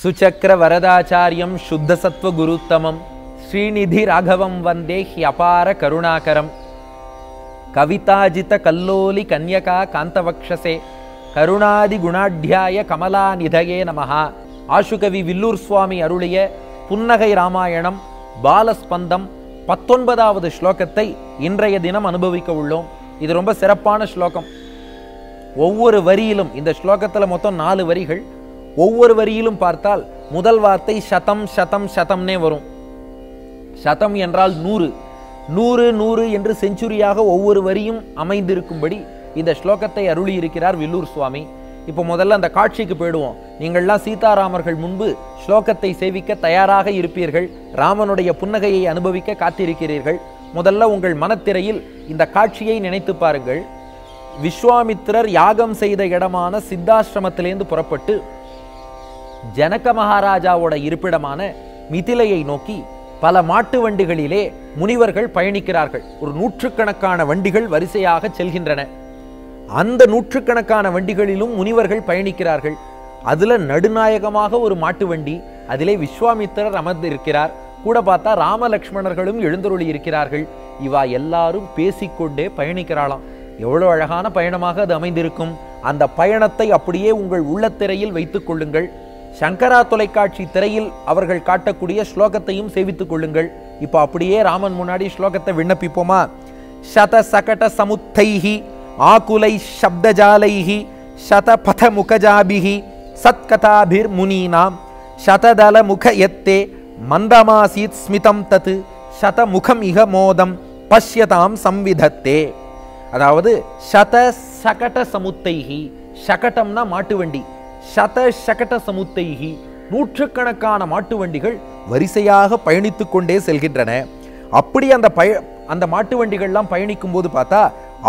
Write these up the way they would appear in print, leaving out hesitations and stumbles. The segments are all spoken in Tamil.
சுச்சக்கர வரதாச்சாரியம் சுத்த சத்வ குருத்தமம் ஸ்ரீநிதி ராகவம் வந்தே ஹியபார கருணாகரம் கவிதாஜித கல்லோலி கன்யகா காந்தவக்ஷசே கருணாதி குணாட்யாய கமலா நிதயே நமஹா. ஆஷுகவி வில்லூர் சுவாமி அருளிய புன்னகை ராமாயணம் பாலஸ்பந்தம் 19வது ஸ்லோகத்தை இன்றைய தினம் அனுபவிக்க உள்ளோம். இது ரொம்ப சிறப்பான ஸ்லோகம். ஒவ்வொரு வரியிலும், இந்த ஸ்லோகத்தில் மொத்தம் 4 வரிகள், ஒவ்வொரு வரியிலும் பார்த்தால் முதல் வார்த்தை சதம் சதம் சதம்னே வரும். சதம் என்றால் 100, 100 100 என்று செஞ்சுரியாக ஒவ்வொரு வரியும் அமைந்திருக்கும்படி இந்த ஸ்லோகத்தை அருளி இருக்கிறார் வில்லூர் சுவாமி. இப்போ முதல்ல அந்த காட்சிக்கு போயிடுவோம். நீங்கள்லாம் சீதாராமர்கள் முன்பு ஸ்லோகத்தை சேவிக்க தயாராக இருப்பீர்கள். ராமனுடைய புன்னகையை அனுபவிக்க காத்திருக்கிறீர்கள். முதல்ல உங்கள் மனத்திரையில் இந்த காட்சியை நினைத்து பாருங்கள். விஸ்வாமித்திரர் யாகம் செய்த இடமான சித்தாசிரமத்திலேருந்து புறப்பட்டு ஜனக மகாராஜாவோட இருப்பிடமான மிதிலையை நோக்கி பல மாட்டு வண்டிகளிலே முனிவர்கள் பயணிக்கிறார்கள். ஒரு 100கணக்கான வண்டிகள் வரிசையாக செல்கின்றன. அந்த 100கணக்கான வண்டிகளிலும் முனிவர்கள் பயணிக்கிறார்கள். அதுல நடுநாயகமாக ஒரு மாட்டு வண்டி, அதிலே விஸ்வாமித்திரர் அமர்ந்திருக்கிறார். கூட பார்த்தா ராம லக்ஷ்மணர்களும் எழுந்தருளி இருக்கிறார்கள். இவா எல்லாரும் பேசிக்கொண்டே பயணிக்கிறாளாம். எவ்வளவு அழகான பயணமாக அது அமைந்திருக்கும். அந்த பயணத்தை அப்படியே உங்கள் உள்ளத்திரையில் வைத்துக் கொள்ளுங்கள். சங்கரா தொலைக்காட்சி திரையில் அவர்கள் காட்டக்கூடிய ஸ்லோகத்தையும் சேவித்துக் கொள்ளுங்கள். இப்போ அப்படியே ராமன் முன்னாடி ஸ்லோகத்தை விண்ணப்பிப்போமா? சத சகட சமுத்தைஹி ஆகுலை சப்தஜாலைஹி சத பத முகஜாபிஹி சத்கதாபிர் முனீனாம் சததல முக யத்தே மந்தமாசீத் ஸ்மிதம் தத் சத முகம் இக மோதம் பஷ்யதாம் சம்விதத்தே. அதாவது சத சகட சமுத்தைஹி, சகடம்னா மாட்டு வண்டி, சத சகட சமுத்தைஹி 100கணக்கான மாட்டு வண்டிகள் வரிசையாக பயணித்து கொண்டே செல்கின்றன. அப்படி அந்த மாட்டு வண்டிகள்லாம் பயணிக்கும் போது பார்த்தா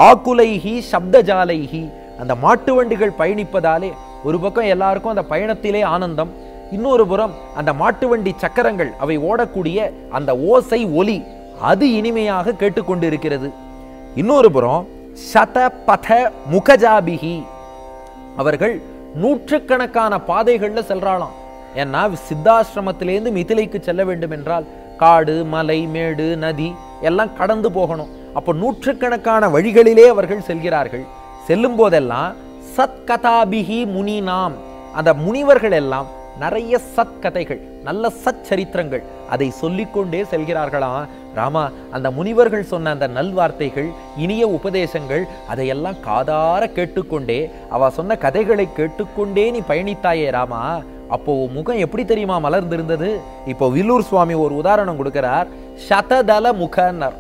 ஆகுலைஹி சப்தஜாலைஹி, அந்த மாட்டு வண்டிகள் பயணிப்பதாலே ஒரு பக்கம் எல்லாருக்கும் அந்த பயணத்திலே ஆனந்தம், இன்னொரு புறம் அந்த மாட்டு வண்டி சக்கரங்கள் அவை ஓடக்கூடிய அந்த ஓசை ஒலி அது இனிமையாக கேட்டுக்கொண்டிருக்கிறது. இன்னொரு புறம் சத பத முகஜாபிஹி, அவர்கள் 100கணக்கான பாதைகள்ல செல்றாளாம். ஏன்னா சித்தாசிரமத்திலேருந்து மிதிலைக்கு செல்ல வேண்டும் என்றால் காடு மலை மேடு நதி எல்லாம் கடந்து போகணும். அப்போ 100கணக்கான வழிகளிலே அவர்கள் செல்கிறார்கள். செல்லும் போதெல்லாம் சத்கதாபிஹி முனினாம், அந்த முனிவர்கள் எல்லாம் நிறைய சத்கதைகள், நல்ல சச்சரித்திரங்கள் அதை சொல்லிக்கொண்டே செல்கிறார்களாம். ராமா, அந்த முனிவர்கள் சொன்ன அந்த நல்வார்த்தைகள், இனிய உபதேசங்கள் அதையெல்லாம் காதார கேட்டுக்கொண்டே, அவ சொன்ன கதைகளை கேட்டுக்கொண்டே நீ பயணித்தாயே ராமா. அப்போ முகம் எப்படி தெரியுமா மலர்ந்திருந்தது? இப்போ வில்லூர் சுவாமி ஒரு உதாரணம் கொடுக்கிறார். சததல முகன்னர்.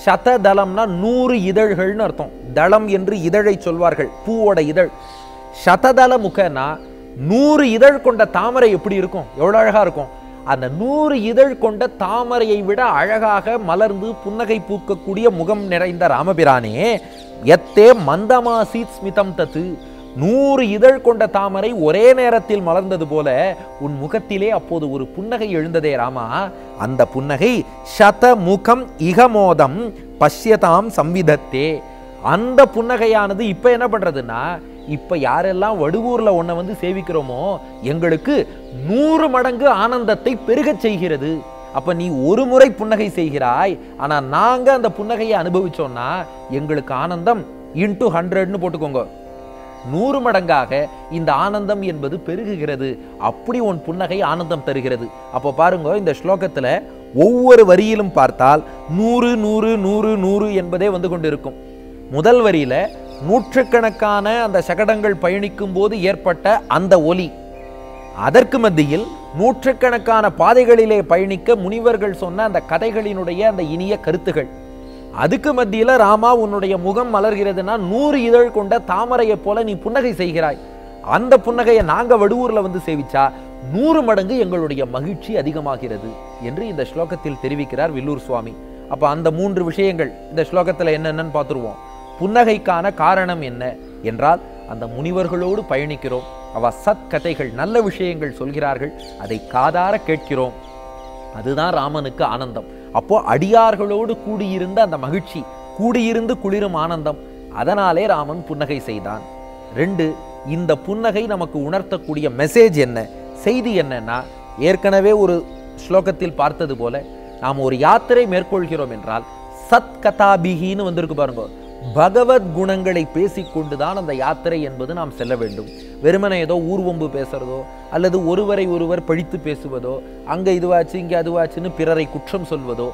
சததலம்னா 100 இதழ்கள்னு அர்த்தம். தளம் என்று இதழை சொல்வார்கள், பூவோட இதழ். சததல முகனா 100 இதழ் கொண்ட தாமரை எப்படி இருக்கும்? எவ்வளவு அழகா இருக்கும். அந்த 100 இதழ் கொண்ட தாமரையை விட அழகாக மலர்ந்து புன்னகை பூக்கக்கூடிய முகம் நிறைந்த ராமபிரானே, எத்தே மந்தமாசீத் ஸ்மிதம் தத்து, 100 இதழ் கொண்ட தாமரை ஒரே நேரத்தில் மலர்ந்தது போல உன் முகத்திலே அப்போது ஒரு புன்னகை எழுந்ததே ராமா. அந்த புன்னகை சத முகம் இகமோதம் பஷ்யதாம் சம்விதத்தே. அந்த புன்னகையானது இப்ப என்ன பண்றதுன்னா, இப்ப யாரெல்லாம் வடுவூர்ல உன்னை வந்து சேவிக்கிறோமோ எங்களுக்கு 100 மடங்கு ஆனந்தத்தை பெருகச் செய்கிறது. அப்ப நீ ஒரு முறை புன்னகை செய்கிறாய், ஆனா நாங்க அந்த புன்னகையை அனுபவிச்சோம்னா எங்களுக்கு ஆனந்தம் இன்டு 100ன்னு போட்டுக்கோங்க, 100 மடங்காக இந்த ஆனந்தம் என்பது பெருகுகிறது. அப்படி உன் புன்னகை ஆனந்தம் தருகிறது. அப்போ பாருங்க, இந்த ஸ்லோகத்துல ஒவ்வொரு வரியிலும் பார்த்தால் 100 100 100 100 என்பதே வந்து கொண்டிருக்கும். முதல் வரியில 100கணக்கான அந்த சகடங்கள் பயணிக்கும் போது ஏற்பட்ட அந்த ஒலி, அதற்கு மத்தியில் 100கணக்கான பாதைகளிலே பயணிக்க முனிவர்கள் சொன்ன அந்த கதைகளினுடைய அந்த இனிய கருத்துகள், அதுக்கு மத்தியில ராமா உன்னுடைய முகம் மலர்கிறதுனா 100 இதழ் கொண்ட தாமரையை போல நீ புன்னகை செய்கிறாய். அந்த புன்னகையை நாங்க வடுவூர்ல வந்து சேவிச்சா 100 மடங்கு எங்களுடைய மகிழ்ச்சி அதிகமாகிறது என்று இந்த ஸ்லோகத்தில் தெரிவிக்கிறார் வில்லூர் சுவாமி. அப்ப அந்த 3 விஷயங்கள் இந்த ஸ்லோகத்துல என்னென்னு பார்த்துருவோம். புன்னகைக்கான காரணம் என்ன என்றால், அந்த முனிவர்களோடு பயணிக்கிறோம், அவ சத்கதைகள் நல்ல விஷயங்கள் சொல்கிறார்கள், அதை காதார கேட்கிறோம், அதுதான் ராமனுக்கு ஆனந்தம். அப்போ அடியார்களோடு கூடியிருந்த அந்த மகிழ்ச்சி, கூடியிருந்து குளிரும் ஆனந்தம், அதனாலே ராமன் புன்னகை செய்தான். 2, இந்த புன்னகை நமக்கு உணர்த்தக்கூடிய மெசேஜ் என்ன? செய்தி என்னன்னா, ஏற்கனவே ஒரு ஸ்லோகத்தில் பார்த்தது போல நாம் ஒரு யாத்திரை மேற்கொள்கிறோம் என்றால் சத் கதாபிகின்னு வந்திருக்கு பாருங்க, பகவத் குணங்களை பேசிக்கொண்டுதான் அந்த யாத்திரை என்பது நாம் செல்ல வேண்டும். வெறுமனை ஏதோ ஊர்வம்பு பேசுறதோ அல்லது ஒருவரை ஒருவர் பழித்து பேசுவதோ, அங்க இதுவாச்சு இங்க அதுவாச்சுன்னு பிறரை குற்றம் சொல்வதோ,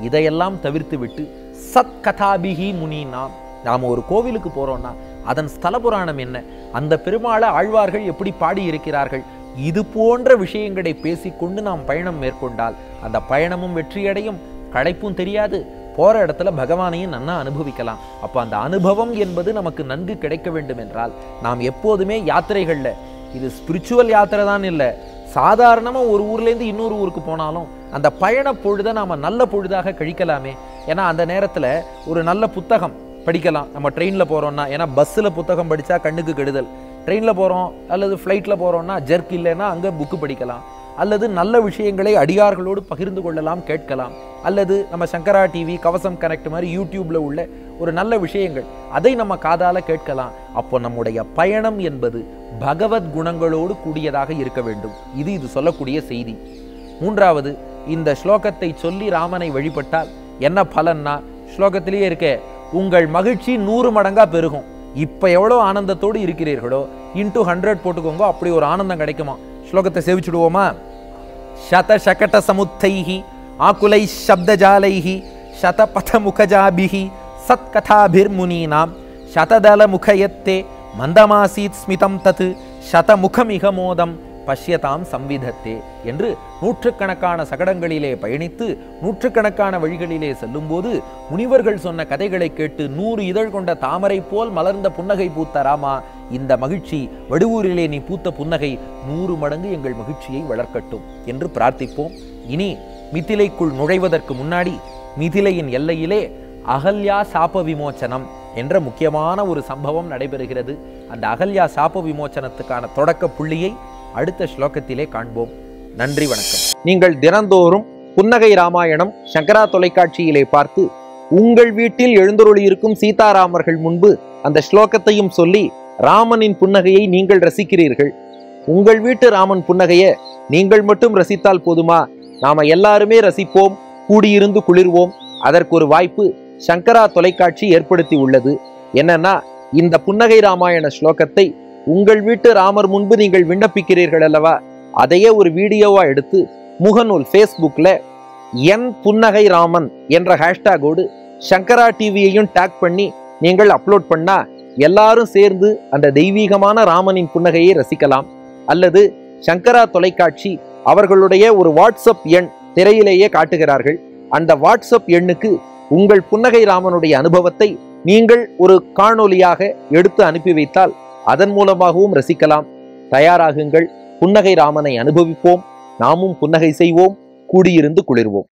இதையெல்லாம் தவிர்த்து விட்டு சத் கதாபிகி முனினா, நாம் ஒரு கோவிலுக்கு போறோம்னா அதன் ஸ்தல புராணம் என்ன, அந்த பெருமாளை ஆழ்வார்கள் எப்படி பாடி இருக்கிறார்கள், இது போன்ற விஷயங்களை பேசிக்கொண்டு நாம் பயணம் மேற்கொண்டால் அந்த பயணமும் வெற்றியடையும், களைப்பும் தெரியாது, போற இடத்துல பகவானையும் நன்னா அனுபவிக்கலாம். அப்ப அந்த அனுபவம் என்பது நமக்கு நன்கு கிடைக்க வேண்டும் என்றால் நாம் எப்போதுமே யாத்திரைகள்ல, இது ஸ்பிரிச்சுவல் யாத்திரை தான் இல்லை, சாதாரணமா ஒரு ஊர்லேருந்து இன்னொரு ஊருக்கு போனாலும் அந்த பயண பொழுதை நாம நல்ல பொழுதாக கழிக்கலாமே. ஏன்னா அந்த நேரத்துல ஒரு நல்ல புத்தகம் படிக்கலாம். நம்ம ட்ரெயின்ல போறோம்னா, ஏன்னா பஸ்ஸில் புத்தகம் படிச்சா கண்ணுக்கு கெடுதல், ட்ரெயின்ல போறோம் அல்லது ஃப்ளைட்ல போறோம்னா ஜெர்க் இல்லைன்னா அங்கே புக்கு படிக்கலாம், அல்லது நல்ல விஷயங்களை அடியார்களோடு பகிர்ந்து கொள்ளலாம், கேட்கலாம், அல்லது நம்ம சங்கரா டிவி, கவசம் கனெக்ட் மாதிரி யூடியூப்ல உள்ள ஒரு நல்ல விஷயங்கள் அதை நம்ம காதால கேட்கலாம். அப்போ நம்முடைய பயணம் என்பது பகவத் குணங்களோடு கூடியதாக இருக்க வேண்டும். இது சொல்லக்கூடிய செய்தி. மூன்றாவது, இந்த ஸ்லோகத்தை சொல்லி ராமனை வழிபட்டால் என்ன பலன்னா, ஸ்லோகத்திலேயே இருக்க, உங்கள் மகிழ்ச்சி 100 மடங்கா பெருகும். இப்ப எவ்வளவு ஆனந்தத்தோடு இருக்கிறீர்களோ இன்டூ 100 போட்டுக்கோங்க, அப்படி ஒரு ஆனந்தம் கிடைக்குமா. ஸ்லோகத்தை சேவிச்சுடுவோமா? சத சகட சமுத்தைஹி ஆகுலை சப்தஜாலைஹி சதபத முகஜாபிஹி சத்கதாபிர் முனீனாம் சததல முகயத்தே மந்தமாசீத் ஸ்மிதம் தத் சதமுகமிக மோதம் பஷ்யதாம் சம்விதத்தே என்று நூற்றுக்கணக்கான சகடங்களிலே பயணித்து நூற்றுக்கணக்கான வழிகளிலே செல்லும்போது முனிவர்கள் சொன்ன கதைகளை கேட்டு 100 இதழ் கொண்ட தாமரை போல் மலர்ந்த புன்னகை பூத்த ராமா, இந்த மகிழ்ச்சி வடுவூரிலே நீ பூத்த புன்னகை 100 மடங்கு எங்கள் மகிழ்ச்சியை வளர்க்கட்டும் என்று பிரார்த்திப்போம். இனி மிதிலைக்குள் நுழைவதற்கு முன்னாடி மிதிலையின் எல்லையிலே அகல்யா சாப விமோச்சனம் என்ற முக்கியமான ஒரு சம்பவம் நடைபெறுகிறது. அந்த அகல்யா சாப விமோச்சனத்துக்கான தொடக்க புள்ளியை அடுத்த ஸ்லோகத்திலே காண்போம். நன்றி, வணக்கம். நீங்கள் தினந்தோறும் புன்னகை ராமாயணம் சங்கரா தொலைக்காட்சியிலே பார்த்து உங்கள் வீட்டில் எழுந்தருளி இருக்கும் சீதாராமர்கள் முன்பு அந்த ஸ்லோகத்தையும் சொல்லி ராமனின் புன்னகையை நீங்கள் ரசிக்கிறீர்கள். உங்கள் வீட்டு ராமன் புன்னகையை நீங்கள் மட்டும் ரசித்தால் போதுமா? நாம எல்லாருமே ரசிப்போம், கூடியிருந்து குளிர்வோம். அதற்கு ஒரு வாய்ப்பு சங்கரா தொலைக்காட்சி ஏற்படுத்தி உள்ளது. என்னன்னா, இந்த புன்னகை ராமாயண ஸ்லோகத்தை உங்கள் வீட்டு ராமர் முன்பு நீங்கள் விண்ணப்பிக்கிறீர்கள் அல்லவா, அதையே ஒரு வீடியோவா எடுத்து முகநூல் ஃபேஸ்புக்ல என் புன்னகை ராமன் என்ற ஹேஷ்டாகோடு சங்கரா டிவியையும் டேக் பண்ணி நீங்கள் அப்லோட் பண்ணா எல்லாரும் சேர்ந்து அந்த தெய்வீகமான ராமனின் புன்னகையை ரசிக்கலாம். அல்லது சங்கரா தொலைக்காட்சி அவர்களுடைய ஒரு வாட்ஸ்அப் எண் திரையிலேயே காட்டுகிறார்கள். அந்த வாட்ஸ்அப் எண்ணுக்கு உங்கள் புன்னகை ராமனுடைய அனுபவத்தை நீங்கள் ஒரு காணொலியாக எடுத்து அனுப்பி வைத்தால் அதன் மூலமாகவும் ரசிக்கலாம். தயாராகுங்கள், புன்னகை ராமனை அனுபவிப்போம், நாமும் புன்னகை செய்வோம், கூடியிருந்து குளிர்வோம்.